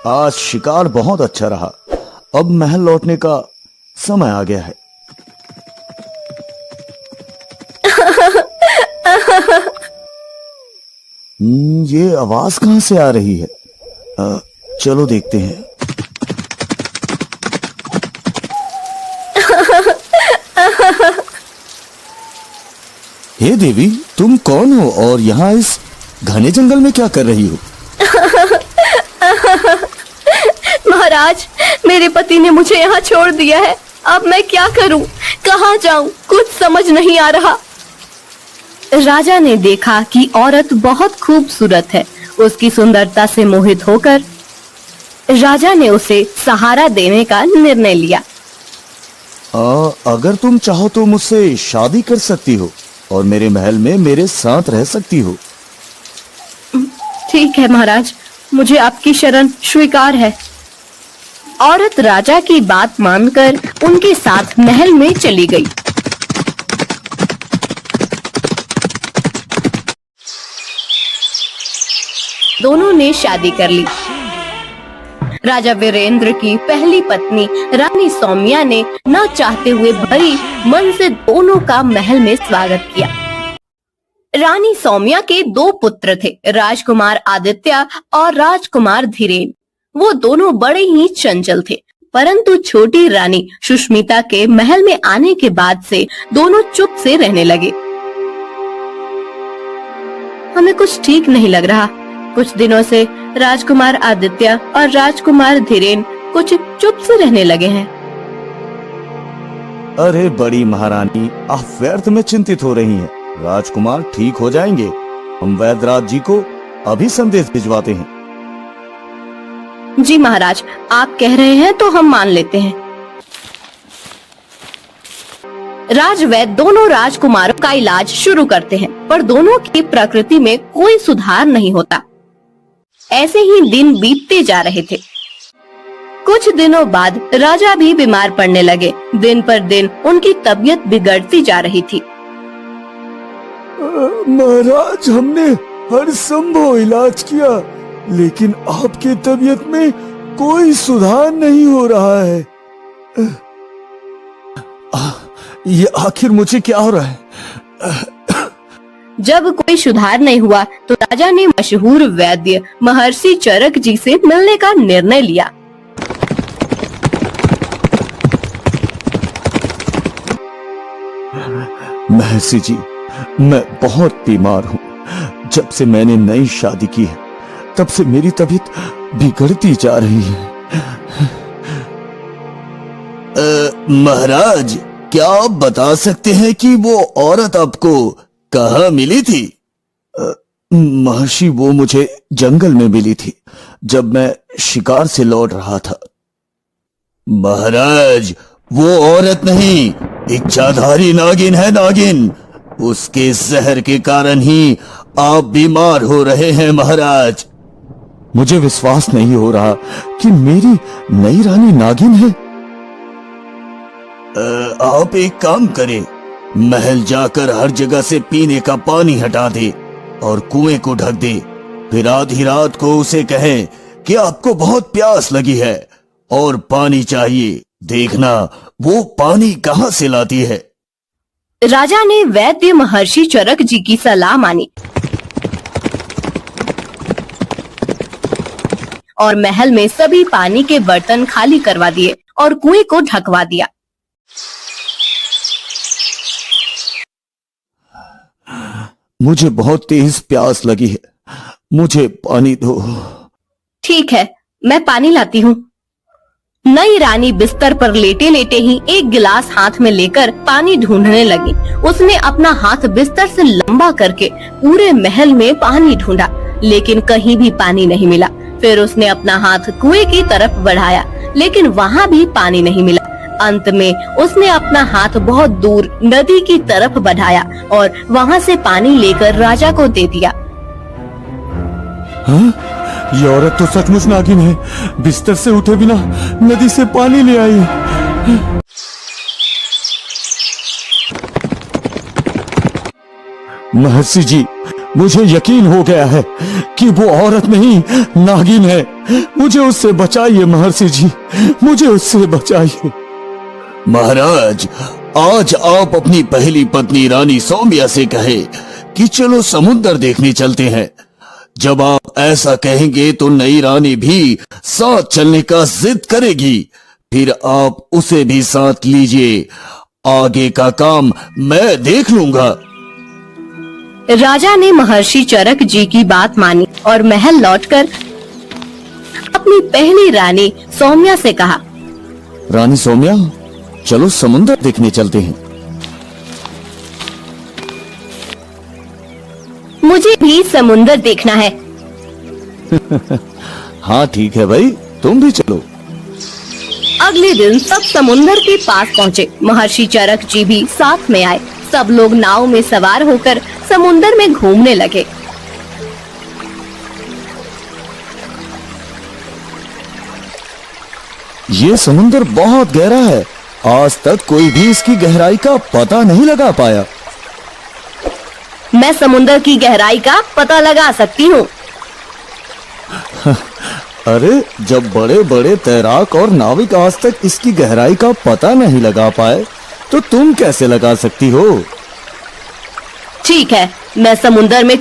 आज शिकार बहुत अच्छा रहा। अब महल लौटने का समय आ गया है। ये आवाज कहां से आ रही है? चलो देखते हैं। हे देवी, तुम कौन हो और यहाँ इस घने जंगल में क्या कर रही हो? महाराज, मेरे पति ने मुझे यहाँ छोड़ दिया है। अब मैं क्या करूं? कहाँ जाऊं? कुछ समझ नहीं आ रहा। राजा ने देखा कि औरत बहुत खूबसूरत है। उसकी सुंदरता से मोहित होकर राजा ने उसे सहारा देने का निर्णय लिया। अगर तुम चाहो तो मुझसे शादी कर सकती हो और मेरे महल में मेरे साथ रह सकती हो। ठीक है महाराज, मुझे आपकी शरण स्वीकार है। औरत राजा की बात मानकर उनके साथ महल में चली गई। दोनों ने शादी कर ली। राजा वीरेंद्र की पहली पत्नी रानी सौम्या ने न चाहते हुए भरी मन से दोनों का महल में स्वागत किया। रानी सौम्या के 2 पुत्र थे, राजकुमार आदित्य और राजकुमार धीरेन। वो दोनों बड़े ही चंचल थे, परंतु छोटी रानी सुष्मिता के महल में आने के बाद से दोनों चुप से रहने लगे। हमें कुछ ठीक नहीं लग रहा। कुछ दिनों से राजकुमार आदित्य और राजकुमार धीरेन कुछ चुप से रहने लगे हैं। अरे बड़ी महारानी, आप व्यर्थ में चिंतित हो रही हैं। राजकुमार ठीक हो जाएंगे। हम वैद्यराज जी को अभी संदेश भिजवाते हैं। जी महाराज, आप कह रहे हैं तो हम मान लेते हैं। राजवैद्य दोनों राजकुमारों का इलाज शुरू करते हैं, पर दोनों की प्रकृति में कोई सुधार नहीं होता। ऐसे ही दिन बीतते जा रहे थे। कुछ दिनों बाद राजा भी बीमार पड़ने लगे। दिन पर दिन उनकी तबीयत बिगड़ती जा रही थी। महाराज, हमने हर संभव इलाज किया, लेकिन आपकी तबीयत में कोई सुधार नहीं हो रहा है। ये आखिर मुझे क्या हो रहा है? जब कोई सुधार नहीं हुआ तो राजा ने मशहूर वैद्य महर्षि चरक जी से मिलने का निर्णय लिया। महर्षि जी, मैं बहुत बीमार हूँ। जब से मैंने नई शादी की है, तब से मेरी तबीयत बिगड़ती जा रही है। महाराज, क्या आप बता सकते हैं कि वो औरत आपको कहाँ मिली थी? महर्षि, वो मुझे जंगल में मिली थी, जब मैं शिकार से लौट रहा था। महाराज, वो औरत नहीं, इच्छाधारी नागिन है। नागिन, उसके जहर के कारण ही आप बीमार हो रहे हैं। महाराज, मुझे विश्वास नहीं हो रहा कि मेरी नई रानी नागिन है। आप एक काम करें, महल जाकर हर जगह से पीने का पानी हटा दे और कुएं को ढक दे। फिर आधी रात को उसे कहें कि आपको बहुत प्यास लगी है और पानी चाहिए। देखना वो पानी कहां से लाती है। राजा ने वैद्य महर्षि चरक जी की सलाह मानी और महल में सभी पानी के बर्तन खाली करवा दिए और कुएं को ढकवा दिया। मुझे बहुत तेज प्यास लगी है, मुझे पानी दो। ठीक है, मैं पानी लाती हूँ। नई रानी बिस्तर पर लेटे लेटे ही एक गिलास हाथ में लेकर पानी ढूंढने लगी। उसने अपना हाथ बिस्तर से लंबा करके पूरे महल में पानी ढूंढा, लेकिन कहीं भी पानी नहीं मिला। फिर उसने अपना हाथ कुएं की तरफ बढ़ाया, लेकिन वहाँ भी पानी नहीं मिला। अंत में उसने अपना हाथ बहुत दूर नदी की तरफ बढ़ाया और वहाँ से पानी लेकर राजा को दे दिया। हाँ? ये औरत तो सचमुच नागिन है। बिस्तर से उठे बिना नदी से पानी ले आई। महर्षि जी, मुझे यकीन हो गया है कि वो औरत नहीं, नागिन है। मुझे उससे बचाइए महर्षि जी, मुझे उससे बचाइए। महाराज, आज आप अपनी पहली पत्नी रानी सौम्या से कहे कि चलो समुद्र देखने चलते हैं। जब आप ऐसा कहेंगे तो नई रानी भी साथ चलने का जिद करेगी, फिर आप उसे भी साथ लीजिए। आगे का काम मैं देख लूंगा। राजा ने महर्षि चरक जी की बात मानी और महल लौटकर अपनी पहली रानी सौम्या से कहा, रानी सौम्या, चलो समुद्र देखने चलते हैं। मुझे भी समुद्र देखना है। हाँ ठीक है भाई, तुम भी चलो। अगले दिन सब समुद्र के पास पहुँचे। महर्षि चरक जी भी साथ में आए। सब लोग नाव में सवार होकर समुद्र में घूमने लगे। ये समुद्र बहुत गहरा है, आज तक कोई भी इसकी गहराई का पता नहीं लगा पाया। मैं समुद्र की गहराई का पता लगा सकती हूँ। अरे, जब बड़े बड़े तैराक और नाविक आज तक इसकी गहराई का पता नहीं लगा पाए, तो तुम कैसे लगा सकती हो? ठीक है, मैं समुद्र में